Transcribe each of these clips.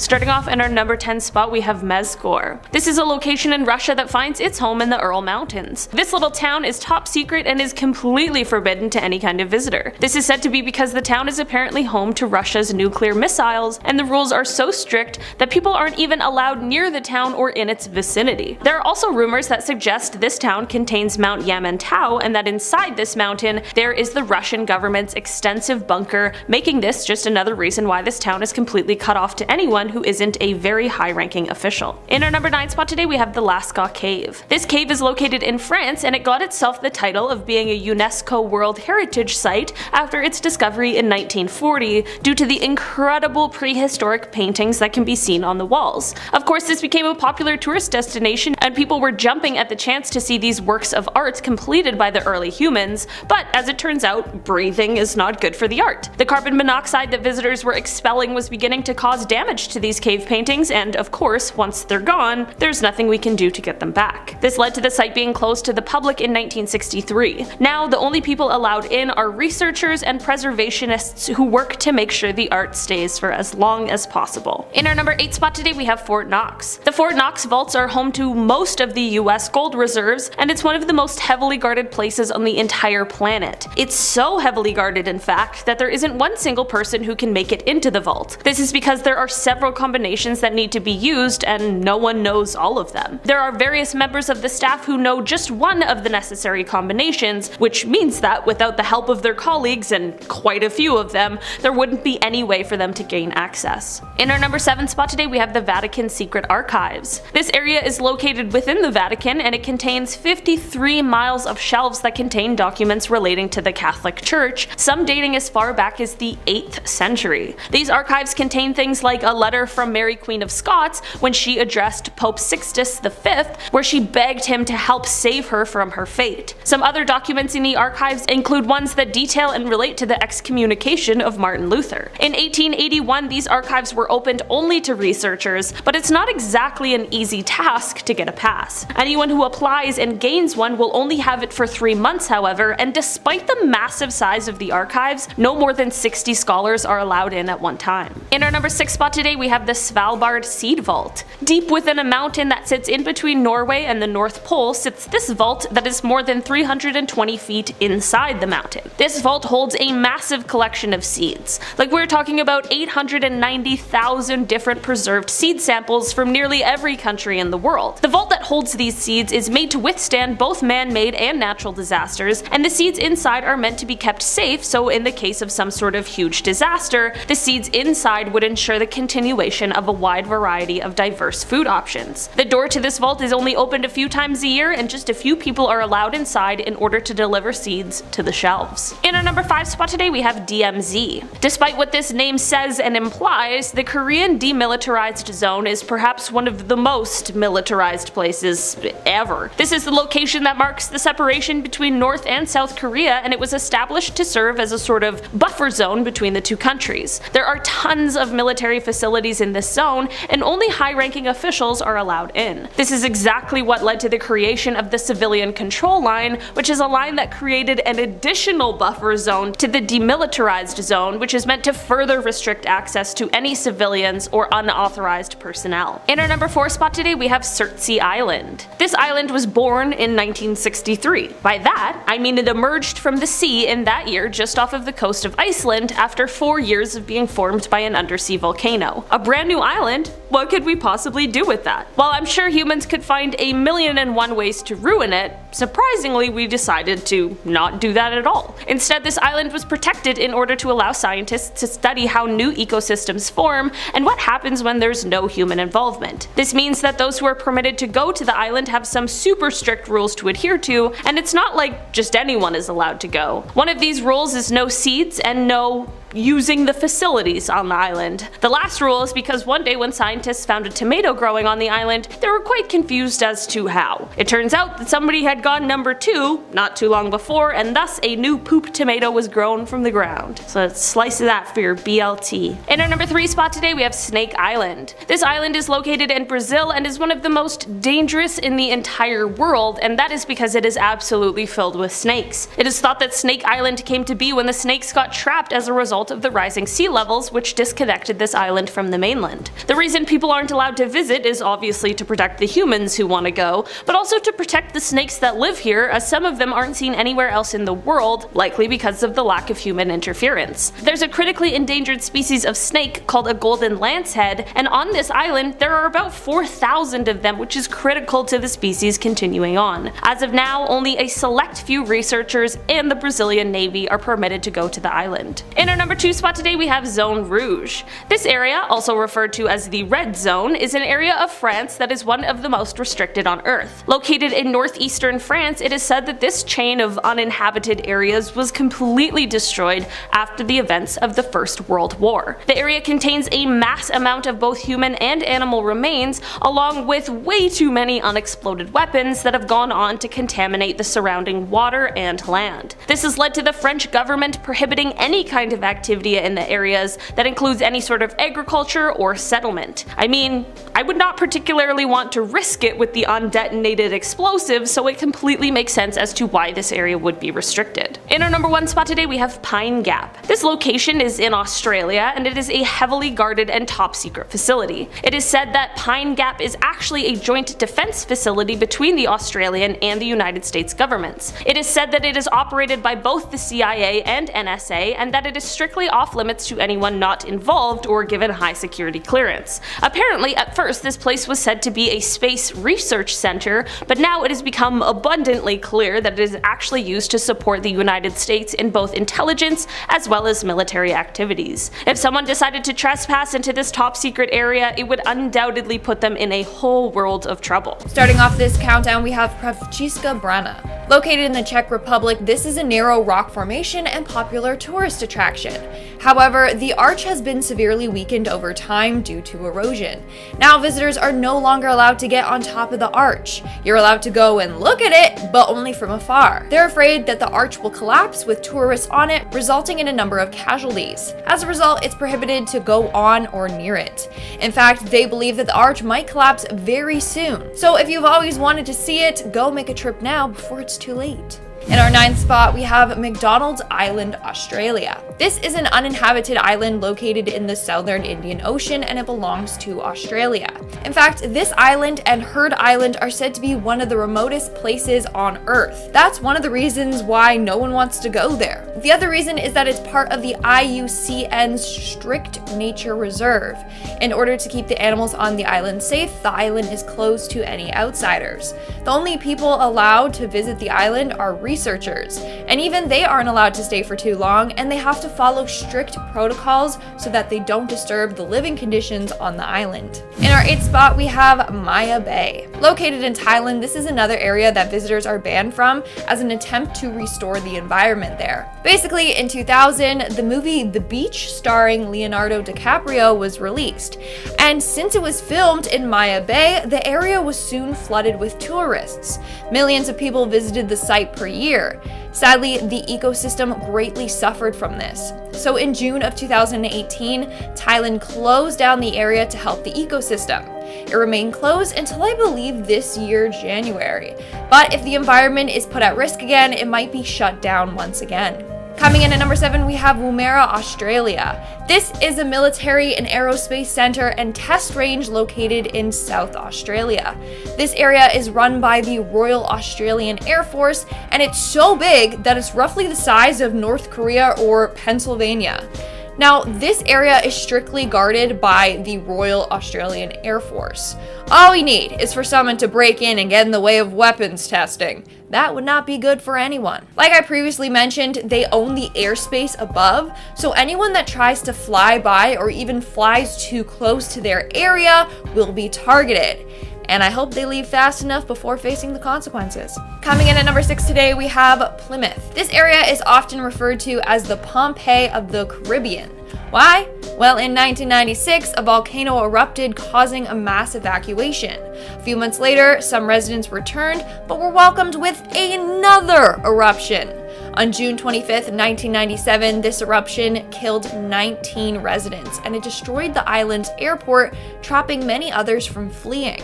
Starting off in our number 10 spot, we have Mezhgorye. This is a location in Russia that finds its home in the Ural Mountains. This little town is top secret and is completely forbidden to any kind of visitor. This is said to be because the town is apparently home to Russia's nuclear missiles, and the rules are so strict that people aren't even allowed near the town or in its vicinity. There are also rumors that suggest this town contains Mount Yamantau, and that inside this mountain there is the Russian government's extensive bunker, making this just another reason why this town is completely cut off to anyone who isn't a very high-ranking official. In our number 9 spot today, we have the Lascaux Cave. This cave is located in France, and it got itself the title of being a UNESCO World Heritage Site after its discovery in 1940 due to the incredible prehistoric paintings that can be seen on the walls. Of course, this became a popular tourist destination, and people were jumping at the chance to see these works of art completed by the early humans, but as it turns out, breathing is not good for the art. The carbon monoxide that visitors were expelling was beginning to cause damage to these cave paintings, and of course, once they're gone, there's nothing we can do to get them back. This led to the site being closed to the public in 1963. Now, the only people allowed in are researchers and preservationists who work to make sure the art stays for as long as possible. In our number 8 spot today, we have Fort Knox. The Fort Knox vaults are home to most of the US gold reserves, and it's one of the most heavily guarded places on the entire planet. It's so heavily guarded, in fact, that there isn't one single person who can make it into the vault. This is because there are several combinations that need to be used, and no one knows all of them. There are various members of the staff who know just one of the necessary combinations, which means that without the help of their colleagues, and quite a few of them, there wouldn't be any way for them to gain access. In our number 7 spot today, we have the Vatican Secret Archives. This area is located within the Vatican, and it contains 53 miles of shelves that contain documents relating to the Catholic Church, some dating as far back as the 8th century. These archives contain things like a letter from Mary Queen of Scots when she addressed Pope Sixtus V, where she begged him to help save her from her fate. Some other documents in the archives include ones that detail and relate to the excommunication of Martin Luther. In 1881, these archives were opened only to researchers, but it's not exactly an easy task to get a pass. Anyone who applies and gains one will only have it for 3 months, however, and despite the massive size of the archives, no more than 60 scholars are allowed in at one time. In our number 6 spot today, we have the Svalbard Seed Vault. Deep within a mountain that sits in between Norway and the North Pole sits this vault that is more than 320 feet inside the mountain. This vault holds a massive collection of seeds. Like, we're talking about 890,000 different preserved seed samples from nearly every country in the world. The vault that holds these seeds is made to withstand both man-made and natural disasters, and the seeds inside are meant to be kept safe, so in the case of some sort of huge disaster, the seeds inside would ensure the continuation of a wide variety of diverse food options. The door to this vault is only opened a few times a year, and just a few people are allowed inside in order to deliver seeds to the shelves. In our number 5 spot today, we have DMZ. Despite what this name says and implies, the Korean Demilitarized Zone is perhaps one of the most militarized places ever. This is the location that marks the separation between North and South Korea, and it was established to serve as a sort of buffer zone between the two countries. There are tons of military facilities in this zone, and only high-ranking officials are allowed in. This is exactly what led to the creation of the Civilian Control Line, which is a line that created an additional buffer zone to the Demilitarized Zone, which is meant to further restrict access to any civilians or unauthorized personnel. In our number 4 spot today, we have Surtsey Island. This island was born in 1963. By that, I mean it emerged from the sea in that year just off of the coast of Iceland after 4 years of being formed by an undersea volcano. A brand new island? What could we possibly do with that? While I'm sure humans could find 1,000,001 ways to ruin it, surprisingly we decided to not do that at all. Instead, this island was protected in order to allow scientists to study how new ecosystems form and what happens when there's no human involvement. This means that those who are permitted to go to the island have some super strict rules to adhere to, and it's not like just anyone is allowed to go. One of these rules is no seeds and no using the facilities on the island. The last rule is because one day when scientists found a tomato growing on the island, they were quite confused as to how. It turns out that somebody had gone number 2 not too long before, and thus a new poop tomato was grown from the ground. So let's slice of that for your BLT. In our number 3 spot today, we have Snake Island. This island is located in Brazil and is one of the most dangerous in the entire world, and that is because it is absolutely filled with snakes. It is thought that Snake Island came to be when the snakes got trapped as a result result of the rising sea levels, which disconnected this island from the mainland. The reason people aren't allowed to visit is obviously to protect the humans who want to go, but also to protect the snakes that live here, as some of them aren't seen anywhere else in the world, likely because of the lack of human interference. There's a critically endangered species of snake called a golden lancehead, and on this island there are about 4,000 of them, which is critical to the species continuing on. As of now, only a select few researchers and the Brazilian Navy are permitted to go to the island. In our number 2 spot today we have Zone Rouge. This area, also referred to as the Red Zone, is an area of France that is one of the most restricted on Earth. Located in northeastern France, it is said that this chain of uninhabited areas was completely destroyed after the events of the First World War. The area contains a mass amount of both human and animal remains, along with way too many unexploded weapons that have gone on to contaminate the surrounding water and land. This has led to the French government prohibiting any kind of activity in the areas that includes any sort of agriculture or settlement. I mean, I would not particularly want to risk it with the undetonated explosives, so it completely makes sense as to why this area would be restricted. In our number 1 spot today we have Pine Gap. This location is in Australia, and it is a heavily guarded and top secret facility. It is said that Pine Gap is actually a joint defense facility between the Australian and the United States governments. It is said that it is operated by both the CIA and NSA, and that it is strictly off limits to anyone not involved or given high security clearance. Apparently, at first this place was said to be a space research center, but now it has become abundantly clear that it is actually used to support the United States in both intelligence as well as military activities. If someone decided to trespass into this top secret area, it would undoubtedly put them in a whole world of trouble. Starting off this countdown, we have Pravcicka Brana. Located in the Czech Republic, this is a narrow rock formation and popular tourist attraction. However, the arch has been severely weakened over time due to erosion. Now visitors are no longer allowed to get on top of the arch. You're allowed to go and look at it, but only from afar. They're afraid that the arch will collapse with tourists on it, resulting in a number of casualties. As a result, it's prohibited to go on or near it. In fact, they believe that the arch might collapse very soon. So if you've always wanted to see it, go make a trip now before it's too late. In our 9th spot, we have McDonald's Island, Australia. This is an uninhabited island located in the southern Indian Ocean, and it belongs to Australia. In fact, this island and Heard Island are said to be one of the remotest places on Earth. That's one of the reasons why no one wants to go there. The other reason is that it's part of the IUCN's strict nature reserve. In order to keep the animals on the island safe, the island is closed to any outsiders. The only people allowed to visit the island are researchers, and even they aren't allowed to stay for too long, and they have to follow strict protocols so that they don't disturb the living conditions on the island. In our 8th spot, we have Maya Bay. Located in Thailand, this is another area that visitors are banned from as an attempt to restore the environment there. Basically, in 2000, the movie The Beach, starring Leonardo DiCaprio, was released, and since it was filmed in Maya Bay, the area was soon flooded with tourists. Millions of people visited the site per year. Sadly, the ecosystem greatly suffered from this. So in June of 2018, Thailand closed down the area to help the ecosystem. It remained closed until I believe this year, January. But if the environment is put at risk again, it might be shut down once again. Coming in at number 7, we have Woomera Australia. This is a military and aerospace center and test range located in South Australia. This area is run by the Royal Australian Air Force, and it's so big that it's roughly the size of North Korea or Pennsylvania. Now, this area is strictly guarded by the Royal Australian Air Force. All we need is for someone to break in and get in the way of weapons testing. That would not be good for anyone. Like I previously mentioned, they own the airspace above, so anyone that tries to fly by or even flies too close to their area will be targeted. And I hope they leave fast enough before facing the consequences. Coming in at number 6 today, we have Plymouth. This area is often referred to as the Pompeii of the Caribbean. Why? Well, in 1996, a volcano erupted, causing a mass evacuation. A few months later, some residents returned, but were welcomed with another eruption. On June 25th, 1997, this eruption killed 19 residents, and it destroyed the island's airport, trapping many others from fleeing.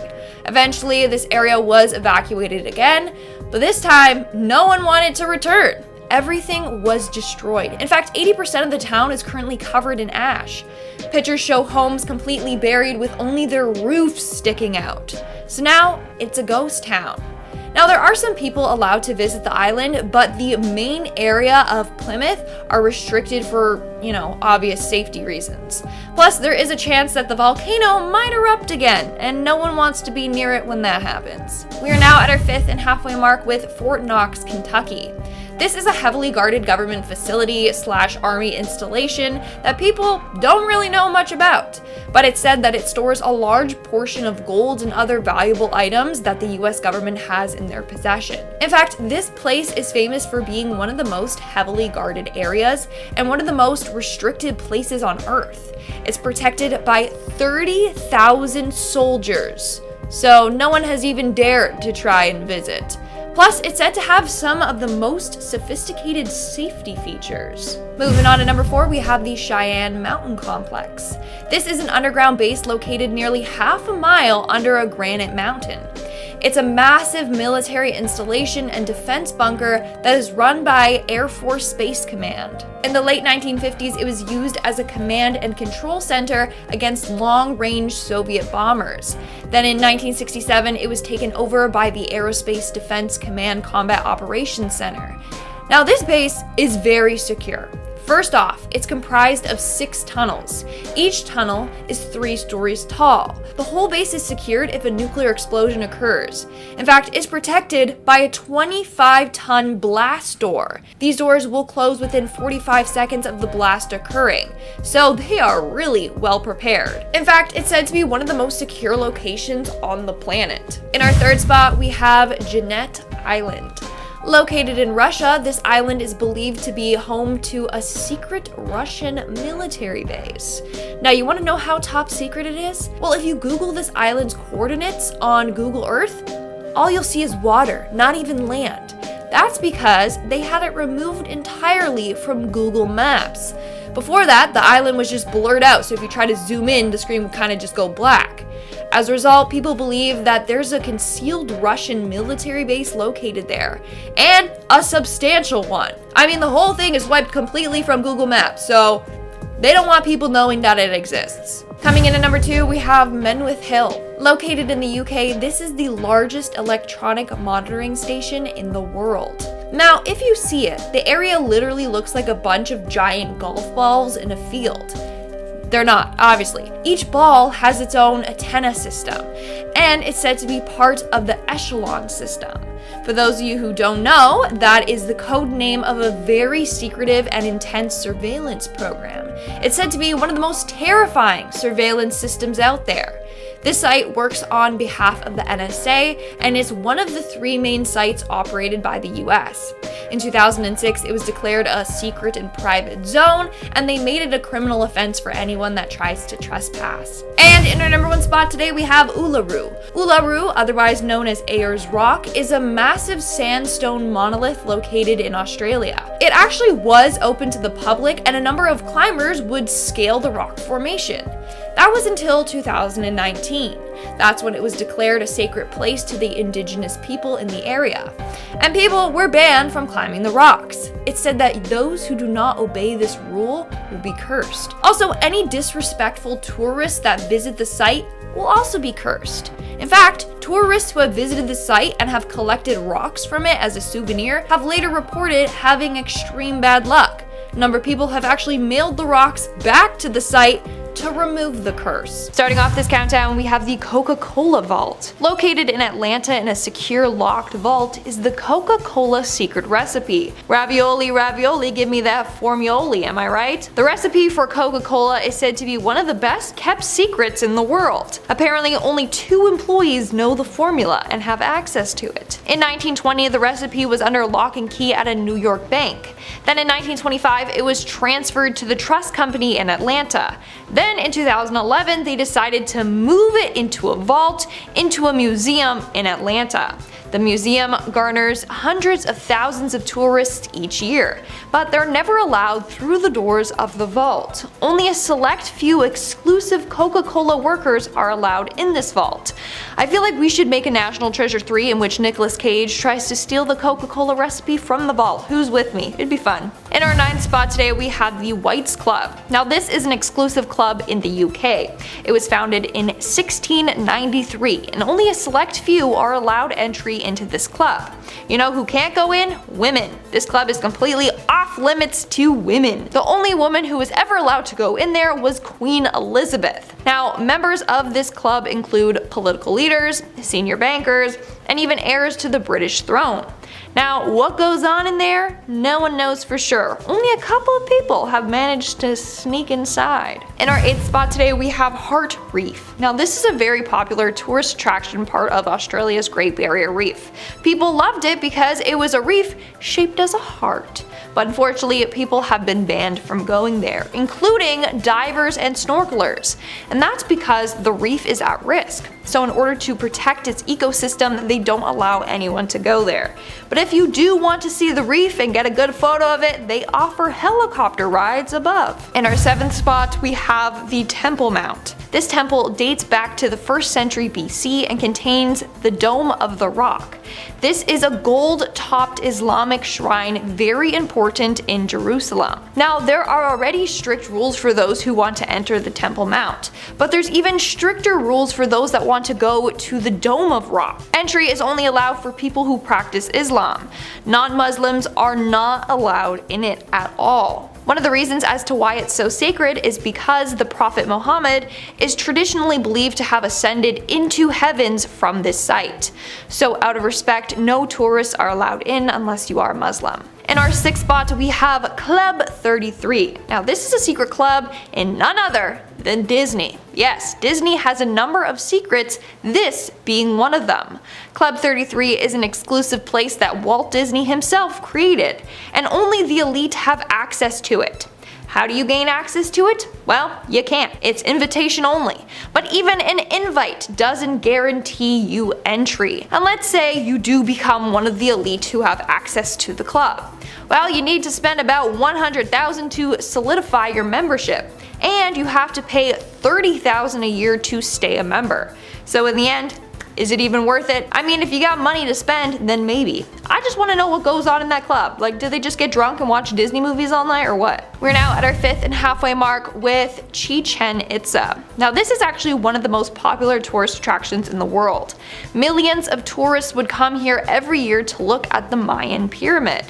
Eventually, this area was evacuated again, but this time, no one wanted to return. everything was destroyed. In fact, 80% of the town is currently covered in ash. Pictures show homes completely buried with only their roofs sticking out. So now it's a ghost town. Now, there are some people allowed to visit the island, but the main area of Plymouth are restricted for, obvious safety reasons. Plus, there is a chance that the volcano might erupt again, and no one wants to be near it when that happens. We are now at our 5th and halfway mark with Fort Knox, Kentucky. This is a heavily guarded government facility / army installation that people don't really know much about, but it's said that it stores a large portion of gold and other valuable items that the US government has in their possession. In fact, this place is famous for being one of the most heavily guarded areas and one of the most restricted places on Earth. It's protected by 30,000 soldiers, so no one has even dared to try and visit. Plus, it's said to have some of the most sophisticated safety features. Moving on to number 4, we have the Cheyenne Mountain Complex. This is an underground base located nearly half a mile under a granite mountain. It's a massive military installation and defense bunker that is run by Air Force Space Command. In the late 1950s, it was used as a command and control center against long-range Soviet bombers. Then in 1967, it was taken over by the Aerospace Defense Command Combat Operations Center. Now, this base is very secure. First off, it's comprised of 6 tunnels. Each tunnel is 3 stories tall. The whole base is secured if a nuclear explosion occurs. In fact, it's protected by a 25-ton blast door. These doors will close within 45 seconds of the blast occurring, so they are really well prepared. In fact, it's said to be one of the most secure locations on the planet. In our 3rd spot, we have Jeannette Island. Located in Russia, this island is believed to be home to a secret Russian military base. Now, you want to know how top secret it is? Well, if you Google this island's coordinates on Google Earth, all you'll see is water, not even land. That's because they had it removed entirely from Google Maps. Before that, the island was just blurred out, so if you try to zoom in, the screen would kind of just go black. As a result, people believe that there's a concealed Russian military base located there, and a substantial one. I mean, the whole thing is wiped completely from Google Maps, so they don't want people knowing that it exists. Coming in at number 2, we have Menwith Hill. Located in the UK, this is the largest electronic monitoring station in the world. Now, if you see it, the area literally looks like a bunch of giant golf balls in a field. They're not, obviously. Each ball has its own antenna system, and it's said to be part of the Echelon system. For those of you who don't know, that is the code name of a very secretive and intense surveillance program. It's said to be one of the most terrifying surveillance systems out there. This site works on behalf of the NSA and is one of the 3 main sites operated by the US. In 2006, it was declared a secret and private zone, and they made it a criminal offense for anyone that tries to trespass. And in our number 1 spot today, we have Uluru. Uluru, otherwise known as Ayers Rock, is a massive sandstone monolith located in Australia. It actually was open to the public, and a number of climbers would scale the rock formation. That was until 2019. That's when it was declared a sacred place to the indigenous people in the area. And people were banned from climbing the rocks. It's said that those who do not obey this rule will be cursed. Also, any disrespectful tourists that visit the site will also be cursed. In fact, tourists who have visited the site and have collected rocks from it as a souvenir have later reported having extreme bad luck. A number of people have actually mailed the rocks back to the site to remove the curse. Starting off this countdown, we have the Coca-Cola Vault. Located in Atlanta in a secure locked vault is the Coca-Cola secret recipe. Ravioli, ravioli, give me that formioli, am I right? The recipe for Coca-Cola is said to be one of the best kept secrets in the world. Apparently, only 2 employees know the formula and have access to it. In 1920, the recipe was under lock and key at a New York bank. Then in 1925, it was transferred to the Trust Company in Atlanta. Then in 2011, they decided to move it into a vault, into a museum in Atlanta. The museum garners hundreds of thousands of tourists each year, but they're never allowed through the doors of the vault. Only a select few exclusive Coca-Cola workers are allowed in this vault. I feel like we should make a National Treasure 3 in which Nicolas Cage tries to steal the Coca-Cola recipe from the vault. Who's with me? It'd be fun. In our 9th spot today, we have the Whites Club. Now this is an exclusive club in the UK. It was founded in 1693, and only a select few are allowed entry into this club. You know who can't go in? Women. This club is completely off limits to women. The only woman who was ever allowed to go in there was Queen Elizabeth. Now, members of this club include political leaders, senior bankers, and even heirs to the British throne. Now, what goes on in there? No one knows for sure. Only a couple of people have managed to sneak inside. In our 8th spot today, we have Heart Reef. Now, this is a very popular tourist attraction part of Australia's Great Barrier Reef. People loved it because it was a reef shaped as a heart. But unfortunately, people have been banned from going there, including divers and snorkelers. And that's because the reef is at risk. So in order to protect its ecosystem, they don't allow anyone to go there. But if you do want to see the reef and get a good photo of it, they offer helicopter rides above. In our 7th spot, we have the Temple Mount. This temple dates back to the 1st century BC and contains the Dome of the Rock. This is a gold-topped Islamic shrine very important in Jerusalem. Now, there are already strict rules for those who want to enter the Temple Mount, but there's even stricter rules for those that want to go to the Dome of Rock. Entry is only allowed for people who practice Islam. Non-Muslims are not allowed in it at all. One of the reasons as to why it's so sacred is because the Prophet Muhammad is traditionally believed to have ascended into heavens from this site. So out of respect, no tourists are allowed in unless you are Muslim. In our 6th spot, we have Club 33. Now this is a secret club in none other than Disney. Yes, Disney has a number of secrets, this being one of them. Club 33 is an exclusive place that Walt Disney himself created, and only the elite have access to it. How do you gain access to it? Well, you can't. It's invitation only. But even an invite doesn't guarantee you entry. And let's say you do become one of the elite who have access to the club. Well, you need to spend about $100,000 to solidify your membership, and you have to pay $30,000 a year to stay a member. So in the end, is it even worth it? I mean, if you got money to spend, then maybe. I just want to know what goes on in that club. Like, do they just get drunk and watch Disney movies all night or what? We're now at our 5th and halfway mark with Chichen Itza. Now this is actually one of the most popular tourist attractions in the world. Millions of tourists would come here every year to look at the Mayan pyramid.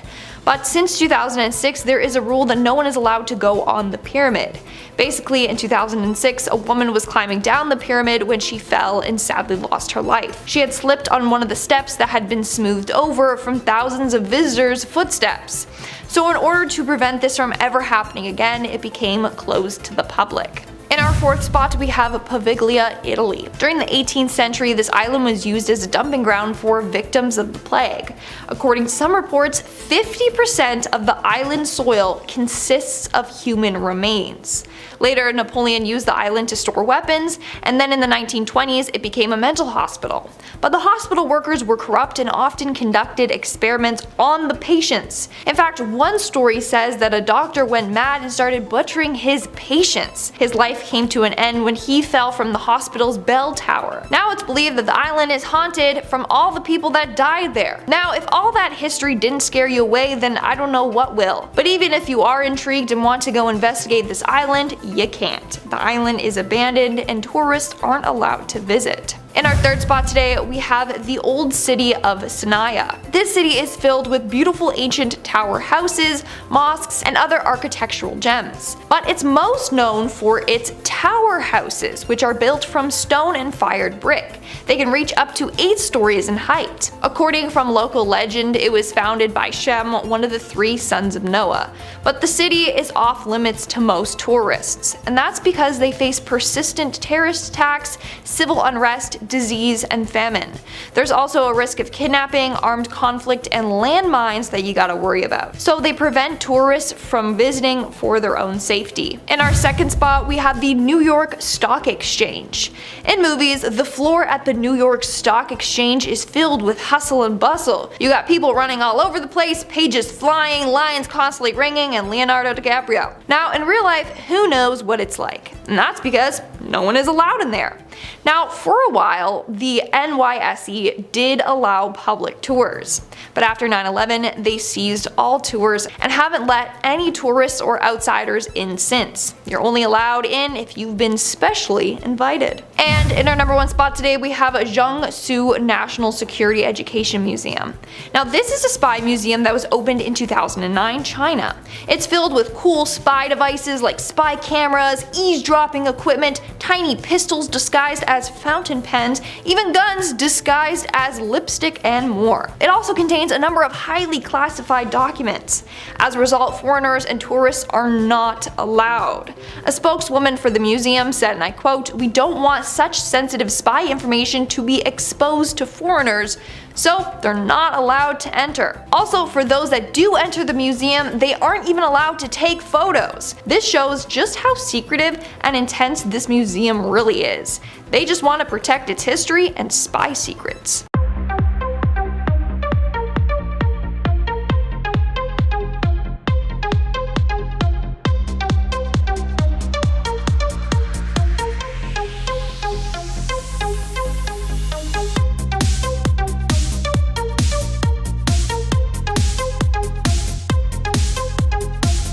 But since 2006, there is a rule that no one is allowed to go on the pyramid. Basically, in 2006, a woman was climbing down the pyramid when she fell and sadly lost her life. She had slipped on one of the steps that had been smoothed over from thousands of visitors' footsteps. So in order to prevent this from ever happening again, it became closed to the public. In our 4th spot, we have Poveglia, Italy. During the 18th century, this island was used as a dumping ground for victims of the plague. According to some reports, 50% of the island soil consists of human remains. Later, Napoleon used the island to store weapons, and then in the 1920s, it became a mental hospital. But the hospital workers were corrupt and often conducted experiments on the patients. In fact, one story says that a doctor went mad and started butchering his patients. His life came to an end when he fell from the hospital's bell tower. Now it's believed that the island is haunted from all the people that died there. Now, if all that history didn't scare you away, then I don't know what will. But even if you are intrigued and want to go investigate this island, you can't. The island is abandoned and tourists aren't allowed to visit. In our 3rd spot today, we have the old city of Sana'a. This city is filled with beautiful ancient tower houses, mosques, and other architectural gems. But it's most known for its tower houses, which are built from stone and fired brick. They can reach up to 8 stories in height. According from local legend, it was founded by Shem, one of the 3 sons of Noah. But the city is off limits to most tourists, and that's because they face persistent terrorist attacks, civil unrest, disease, and famine. There's also a risk of kidnapping, armed conflict, and landmines that you gotta worry about. So they prevent tourists from visiting for their own safety. In our second spot, we have the New York Stock Exchange. In movies, the floor at the New York Stock Exchange is filled with hustle and bustle. You got people running all over the place, pages flying, lines constantly ringing, and Leonardo DiCaprio. Now, in real life, who knows what it's like? And that's because no one is allowed in there. Now, for a while, the NYSE did allow public tours, but after 9/11, they seized all tours and haven't let any tourists or outsiders in since. You're only allowed in if you've been specially invited. And in our number one spot today, we have a Jiangsu National Security Education Museum. Now, this is a spy museum that was opened in 2009, China. It's filled with cool spy devices like spy cameras, eavesdropping equipment, tiny pistols disguised as fountain pens, even guns disguised as lipstick, and more. It also contains a number of highly classified documents. As a result, foreigners and tourists are not allowed. A spokeswoman for the museum said, and I quote, "We don't want such sensitive spy information to be exposed to foreigners, so they're not allowed to enter." Also, for those that do enter the museum, they aren't even allowed to take photos. This shows just how secretive and intense this museum really is. They just want to protect its history and spy secrets.